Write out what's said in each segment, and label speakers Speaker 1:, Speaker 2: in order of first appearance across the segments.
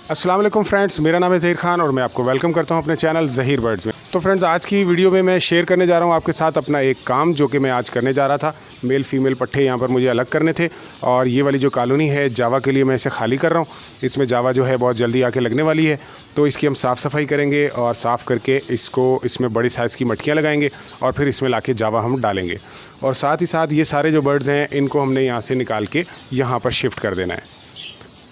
Speaker 1: अस्सलाम वालेकुम फ्रेंड्स, मेरा नाम है ज़हीर खान और मैं आपको वेलकम करता हूं अपने चैनल ज़हीर बर्ड्स में। तो फ्रेंड्स, आज की वीडियो में मैं शेयर करने जा रहा हूं आपके साथ अपना एक काम जो कि मैं आज करने जा रहा था। मेल फीमेल पट्ठे यहां पर मुझे अलग करने थे और ये वाली जो कॉलोनी है जावा के लिए मैं इसे खाली कर रहा हूं। इसमें जावा जो है बहुत जल्दी आके लगने वाली है, तो इसकी हम साफ़ सफाई करेंगे और साफ़ करके इसमें बड़ी साइज़ की मटकियाँ लगाएंगे और फिर इसमें लाके जावा हम डालेंगे। और साथ ही साथ ये सारे जो बर्ड्स हैं इनको हमने यहाँ से निकाल के यहाँ पर शिफ्ट कर देना है।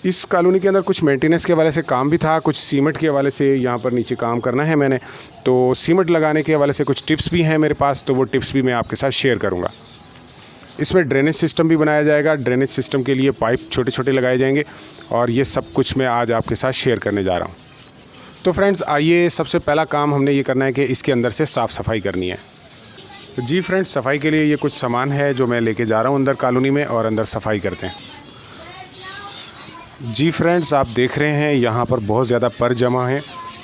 Speaker 1: इस कॉलोनी के अंदर कुछ मेंटेनेंस के हवाले से काम भी था, कुछ सीमेंट के हवाले से यहाँ पर नीचे काम करना है मैंने, तो सीमेंट लगाने के हवाले से कुछ टिप्स भी हैं मेरे पास, तो वो टिप्स भी मैं आपके साथ शेयर करूँगा। इसमें ड्रेनेज सिस्टम भी बनाया जाएगा, ड्रेनेज सिस्टम के लिए पाइप छोटे छोटे लगाए जाएंगे और ये सब कुछ मैं आज आपके साथ शेयर करने जा रहा हूँ। तो फ्रेंड्स, आइए, सबसे पहला काम हमने ये करना है कि इसके अंदर से साफ़ सफाई करनी है। जी फ्रेंड्स, सफाई के लिए ये कुछ सामान है जो मैं लेके जा रहा हूँ अंदर कॉलोनी में और अंदर सफाई करते हैं। जी फ्रेंड्स, आप देख रहे हैं यहाँ पर बहुत ज़्यादा पर जमा है,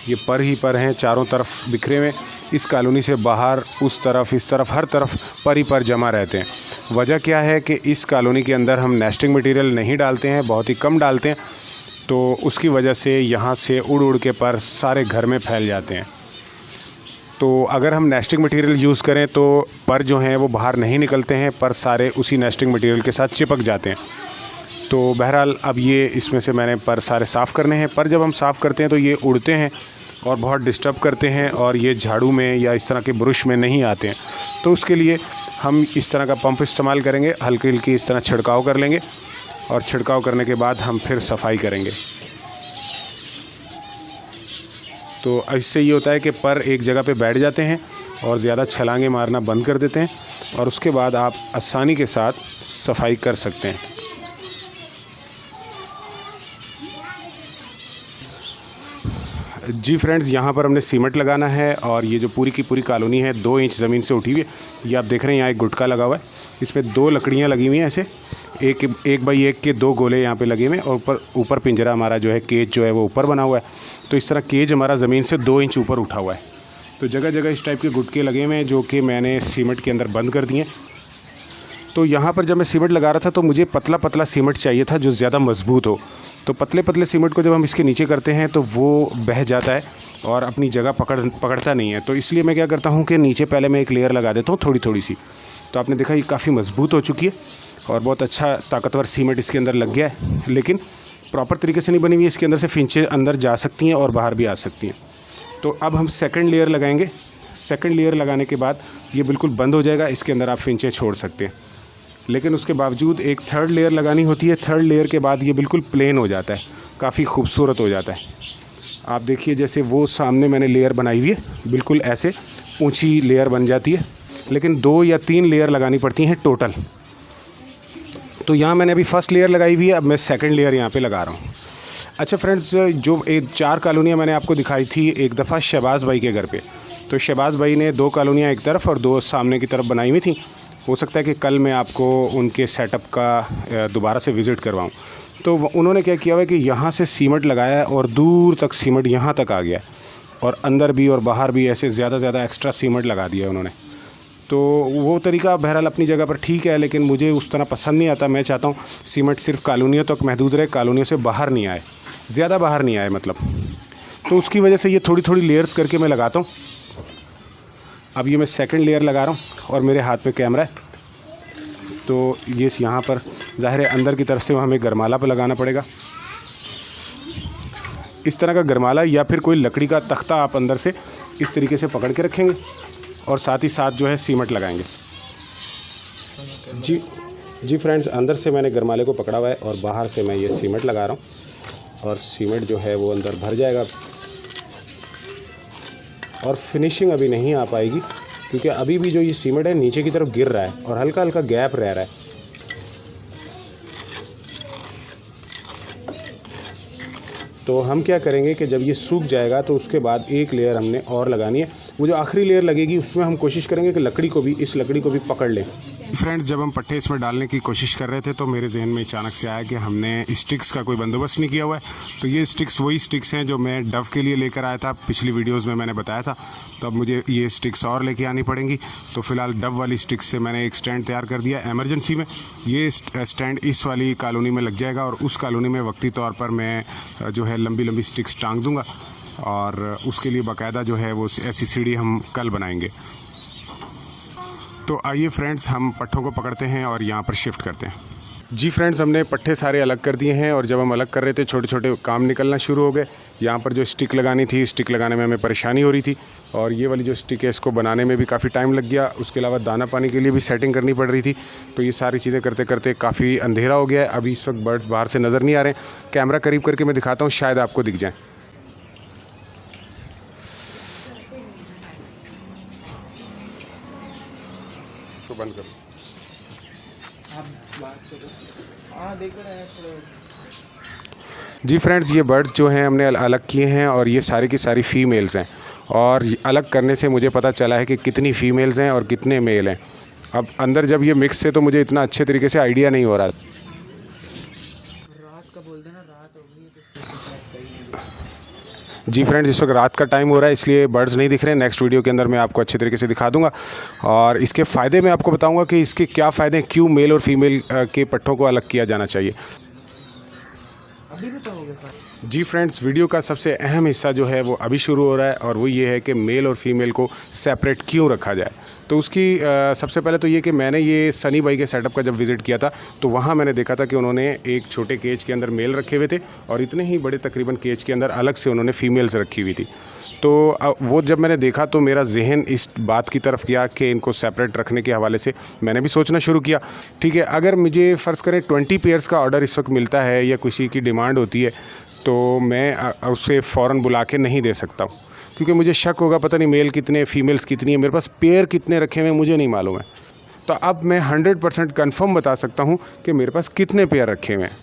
Speaker 1: ये पर ही पर हैं चारों तरफ बिखरे हुए। इस कॉलोनी से बाहर उस तरफ इस तरफ हर तरफ पर ही पर जमा रहते हैं। वजह क्या है कि इस कॉलोनी के अंदर हम नेस्टिंग मटेरियल नहीं डालते हैं, बहुत ही कम डालते हैं, तो उसकी वजह से यहाँ से उड़ उड़ के पर सारे घर में फैल जाते हैं। तो अगर हम नेस्टिंग मटेरियल यूज़ करें तो पर जो हैं वो बाहर नहीं निकलते हैं, पर सारे उसी नेस्टिंग मटेरियल के साथ चिपक जाते हैं। तो बहरहाल अब ये इसमें से मैंने पर सारे साफ़ करने हैं। पर जब हम साफ़ करते हैं तो ये उड़ते हैं और बहुत डिस्टर्ब करते हैं और ये झाड़ू में या इस तरह के ब्रश में नहीं आते हैं। तो उसके लिए हम इस तरह का पंप इस्तेमाल करेंगे, हल्की हल्की इस तरह छिड़काव कर लेंगे और छिड़काव करने के बाद हम फिर सफाई करेंगे। तो इससे ये होता है कि पर एक जगह पे बैठ जाते हैं और ज़्यादा छलांगे मारना बंद कर देते हैं और उसके बाद आप आसानी के साथ सफाई कर सकते हैं। जी फ्रेंड्स, यहाँ पर हमने सीमेंट लगाना है और ये जो पूरी की पूरी कॉलोनी है 2 इंच ज़मीन से उठी हुई है। ये आप देख रहे हैं, यहाँ एक गुटका लगा हुआ है, इसमें 2 लकड़ियाँ लगी हुई हैं, ऐसे एक बाई एक के 2 गोले यहाँ पे लगे हुए हैं और ऊपर पिंजरा हमारा जो है, केज जो है वो ऊपर बना हुआ है। तो इस तरह केज हमारा ज़मीन से 2 इंच ऊपर उठा हुआ है। तो जगह जगह इस टाइप के गुटके लगे हुए हैं जो कि मैंने सीमेंट के अंदर बंद कर दिए। तो यहाँ पर जब मैं सीमेंट लगा रहा था तो मुझे पतला पतला सीमेंट चाहिए था जो ज़्यादा मजबूत हो। तो पतले पतले सीमेंट को जब हम इसके नीचे करते हैं तो वो बह जाता है और अपनी जगह पकड़ता नहीं है। तो इसलिए मैं क्या करता हूँ कि नीचे पहले मैं एक लेयर लगा देता हूँ थोड़ी थोड़ी सी। तो आपने देखा ये काफ़ी मजबूत हो चुकी है और बहुत अच्छा ताकतवर सीमेंट इसके अंदर लग गया है, लेकिन प्रॉपर तरीके से नहीं बनी हुई है। इसके अंदर से फिंचें अंदर जा सकती हैं और बाहर भी आ सकती हैं। तो अब हम सेकेंड लेयर लगाएंगे। सेकेंड लेयर लगाने के बाद ये बिल्कुल बंद हो जाएगा, इसके अंदर आप फिंचें छोड़ सकते हैं। लेकिन उसके बावजूद एक थर्ड लेयर लगानी होती है। थर्ड लेयर के बाद ये बिल्कुल प्लेन हो जाता है, काफ़ी खूबसूरत हो जाता है। आप देखिए, जैसे वो सामने मैंने लेयर बनाई हुई है, बिल्कुल ऐसे ऊंची लेयर बन जाती है, लेकिन 2 या 3 लेयर लगानी पड़ती हैं टोटल। तो यहाँ मैंने अभी फर्स्ट लेयर लगाई हुई है, अब मैं सेकंड लेयर यहाँ पे लगा रहा हूँ। अच्छा फ्रेंड्स, जो 4 कॉलोनियाँ मैंने आपको दिखाई थी एक दफ़ा शहबाज भाई के घर पर, तो शहबाज भाई ने 2 कॉलोनियाँ एक तरफ और 2 सामने की तरफ बनाई हुई थी। हो सकता है कि कल मैं आपको उनके सेटअप का दोबारा से विज़िट करवाऊँ। तो उन्होंने क्या किया हुआ है कि यहाँ से सीमेंट लगाया है और दूर तक सीमेंट यहाँ तक आ गया है और अंदर भी और बाहर भी ऐसे ज़्यादा एक्स्ट्रा सीमेंट लगा दिया है उन्होंने। तो वो तरीका बहरहाल अपनी जगह पर ठीक है, लेकिन मुझे उस तरह पसंद नहीं आता। मैं चाहता हूँ सीमेंट सिर्फ कॉलोनियों तक महदूद रहे, कॉलोनियों से बाहर नहीं आए, ज़्यादा बाहर नहीं आए मतलब। तो उसकी वजह से ये थोड़ी थोड़ी लेयर्स करके मैं लगाता हूँ। अब ये मैं सेकंड लेयर लगा रहा हूँ और मेरे हाथ में कैमरा है, तो ये यहाँ पर ज़ाहिर है अंदर की तरफ से हमें गरमाला पर लगाना पड़ेगा। इस तरह का गरमाला या फिर कोई लकड़ी का तख्ता आप अंदर से इस तरीके से पकड़ के रखेंगे और साथ ही साथ जो है सीमेंट लगाएंगे। जी फ्रेंड्स, अंदर से मैंने गरमाले को पकड़ा हुआ है और बाहर से मैं ये सीमेंट लगा रहा हूँ और सीमेंट जो है वो अंदर भर जाएगा। और फिनिशिंग अभी नहीं आ पाएगी क्योंकि अभी भी जो ये सीमेंट है नीचे की तरफ गिर रहा है और हल्का हल्का गैप रह रहा है। तो हम क्या करेंगे कि जब ये सूख जाएगा तो उसके बाद एक लेयर हमने और लगानी है वो जो आखिरी लेयर लगेगी उसमें हम कोशिश करेंगे कि इस लकड़ी को भी पकड़ लें। फ्रेंड्स, जब हम पट्टे इसमें डालने की कोशिश कर रहे थे तो मेरे जहन में अचानक से आया कि हमने स्टिक्स का कोई बंदोबस्त नहीं किया हुआ है। तो ये स्टिक्स वही स्टिक्स हैं जो मैं डव के लिए लेकर आया था, पिछली वीडियोस में मैंने बताया था। तो अब मुझे ये स्टिक्स और लेके आनी पड़ेंगी। तो फ़िलहाल डव वाली स्टिक्स से मैंने एक स्टैंड तैयार कर दिया एमरजेंसी में। ये स्टैंड इस वाली कॉलोनी में लग जाएगा और उस कॉलोनी में वक्ती तौर पर मैं जो है लंबी लंबी स्टिक्स टांग दूँगा और उसके लिए बाकायदा जो है वो ऐसी सीढ़ी हम कल बनाएंगे। तो आइए फ्रेंड्स, हम पट्टों को पकड़ते हैं और यहाँ पर शिफ्ट करते हैं। जी फ्रेंड्स, हमने पट्टे सारे अलग कर दिए हैं और जब हम अलग कर रहे थे छोटे छोटे काम निकलना शुरू हो गए। यहाँ पर जो स्टिक लगानी थी, स्टिक लगाने में हमें परेशानी हो रही थी और ये वाली जो स्टिक है इसको बनाने में भी काफ़ी टाइम लग गया। उसके अलावा दाना पानी के लिए भी सेटिंग करनी पड़ रही थी। तो ये सारी चीज़ें करते करते काफ़ी अंधेरा हो गया है। अभी इस वक्त बर्ड्स बाहर से नज़र नहीं आ रहे हैं। कैमरा करीब करके मैं दिखाता हूँ, शायद आपको दिख जाए। तो बंद करो,
Speaker 2: आप बात करो। हाँ, देख रहे हैं थोड़ा।
Speaker 1: जी फ्रेंड्स, ये बर्ड्स जो हैं हमने अलग किए हैं और ये सारी की सारी फ़ीमेल्स हैं। और अलग करने से मुझे पता चला है कि कितनी फ़ीमेल्स हैं और कितने मेल हैं। अब अंदर जब ये मिक्स है तो मुझे इतना अच्छे तरीके से आइडिया नहीं हो रहा।
Speaker 2: रात का बोल देना, रात हो गई तो सही नहीं।
Speaker 1: जी फ्रेंड्स, इस वक्त रात का टाइम हो रहा है इसलिए बर्ड्स नहीं दिख रहे हैं। नेक्स्ट वीडियो के अंदर मैं आपको अच्छे तरीके से दिखा दूंगा और इसके फ़ायदे मैं आपको बताऊंगा कि इसके क्या फ़ायदे हैं, क्यों मेल और फीमेल के पट्टों को अलग किया जाना चाहिए।
Speaker 2: अभी बताओगे सर?
Speaker 1: जी फ्रेंड्स, वीडियो का सबसे अहम हिस्सा जो है वो अभी शुरू हो रहा है और वो ये है कि मेल और फीमेल को सेपरेट क्यों रखा जाए। तो उसकी सबसे पहले तो ये कि मैंने ये सनी भाई के सेटअप का जब विज़िट किया था तो वहाँ मैंने देखा था कि उन्होंने एक छोटे केज के अंदर मेल रखे हुए थे और इतने ही बड़े तकरीबन केज के अंदर अलग से उन्होंने फ़ीमेल्स रखी हुई थी। तो वो जब मैंने देखा तो मेरा जहन इस बात की तरफ गया कि इनको सेपरेट रखने के हवाले से मैंने भी सोचना शुरू किया। ठीक है, अगर मुझे फ़र्ज़ करें 20 पेयर्स का ऑर्डर इस वक्त मिलता है या किसी की डिमांड होती है तो मैं उसे फ़ौरन बुला के नहीं दे सकता हूँ, क्योंकि मुझे शक होगा पता नहीं मेल कितने फ़ीमेल्स कितनी है, मेरे पास पेयर कितने रखे हुए हैं मुझे नहीं मालूम है। तो अब मैं 100% कन्फर्म बता सकता हूँ कि मेरे पास कितने पेयर रखे हुए हैं,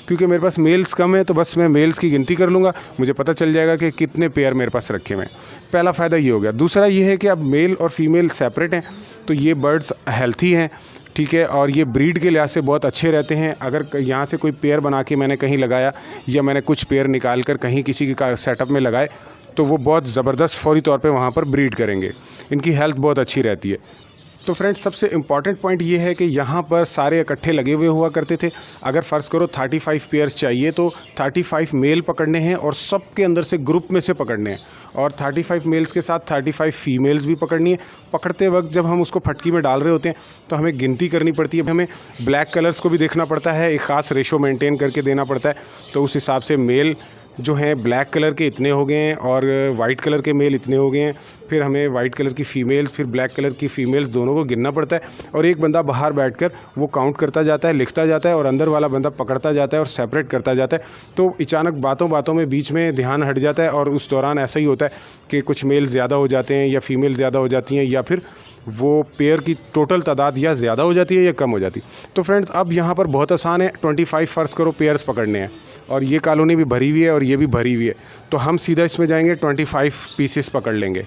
Speaker 1: क्योंकि मेरे पास मेल्स कम है तो बस मैं मेल्स की गिनती कर लूँगा, मुझे पता चल जाएगा कि कितने पेयर मेरे पास रखे हुए हैं। पहला फ़ायदा ये हो गया। दूसरा ये है कि अब मेल और फीमेल सेपरेट हैं तो ये बर्ड्स हेल्थी हैं, ठीक है, और ये ब्रीड के लिहाज से बहुत अच्छे रहते हैं। अगर यहाँ से कोई पेयर बना के मैंने कहीं लगाया या मैंने कुछ पेयर निकाल कर कहीं किसी के सेटअप में लगाए तो वो बहुत ज़बरदस्त फौरी तौर पे वहाँ पर ब्रीड करेंगे। इनकी हेल्थ बहुत अच्छी रहती है। तो फ्रेंड्स, सबसे इम्पॉर्टेंट पॉइंट ये है कि यहाँ पर सारे इकट्ठे लगे हुए हुआ करते थे। अगर फ़र्ज़ करो 35 पेयर्स चाहिए तो 35 मेल पकड़ने हैं और सब के अंदर से ग्रुप में से पकड़ने हैं और 35 मेल्स के साथ 35 फीमेल्स भी पकड़नी है। पकड़ते वक्त जब हम उसको फटकी में डाल रहे होते हैं तो हमें गिनती करनी पड़ती है, हमें ब्लैक कलर्स को भी देखना पड़ता है, एक ख़ास रेशो मेंटेन करके देना पड़ता है। तो उस हिसाब से मेल जो हैं ब्लैक कलर के इतने हो गए हैं और वाइट कलर के मेल इतने हो गए हैं। फिर हमें वाइट कलर की फ़ीमेल्स फिर ब्लैक कलर की फ़ीमेल्स दोनों को गिनना पड़ता है और एक बंदा बाहर बैठकर वो काउंट करता जाता है, लिखता जाता है और अंदर वाला बंदा पकड़ता जाता है और सेपरेट करता जाता है। तो अचानक बातों बातों में बीच में ध्यान हट जाता है और उस दौरान ऐसा ही होता है कि कुछ मेल ज़्यादा हो जाते हैं या फ़ीमेल ज़्यादा हो जाती हैं या फिर वो पेयर की टोटल तादाद या ज़्यादा हो जाती है या कम हो जाती है। तो फ्रेंड्स, अब यहाँ पर बहुत आसान है, 25 फ़र्ज़ करो पेयर्स पकड़ने हैं और ये कॉलोनी भी भरी हुई है और ये भी भरी हुई है। तो हम सीधा इसमें जाएंगे 25 पीसेस पकड़ लेंगे,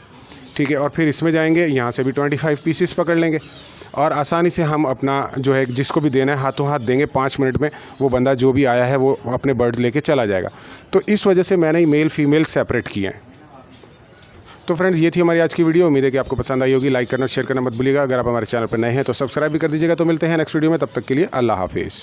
Speaker 1: ठीक है, और फिर इसमें जाएंगे, यहाँ से भी 25 पीसेस पकड़ लेंगे और आसानी से हम अपना जो है जिसको भी देना है हाथों हाथ देंगे। 5 मिनट में वो बंदा जो भी आया है वो अपने बर्ड्स लेके चला जाएगा। तो इस वजह से मैंने मेल फीमेल सेपरेट किए हैं। तो फ्रेंड्स, ये थी हमारी आज की वीडियो। उम्मीद है कि आपको पसंद आई होगी। लाइक करना शेयर करना मत भूलिएगा। अगर आप हमारे चैनल पर नए हैं तो सब्सक्राइब भी कर दीजिएगा। तो मिलते हैं नेक्स्ट वीडियो में, तब तक के लिए अल्लाह हाफिज़।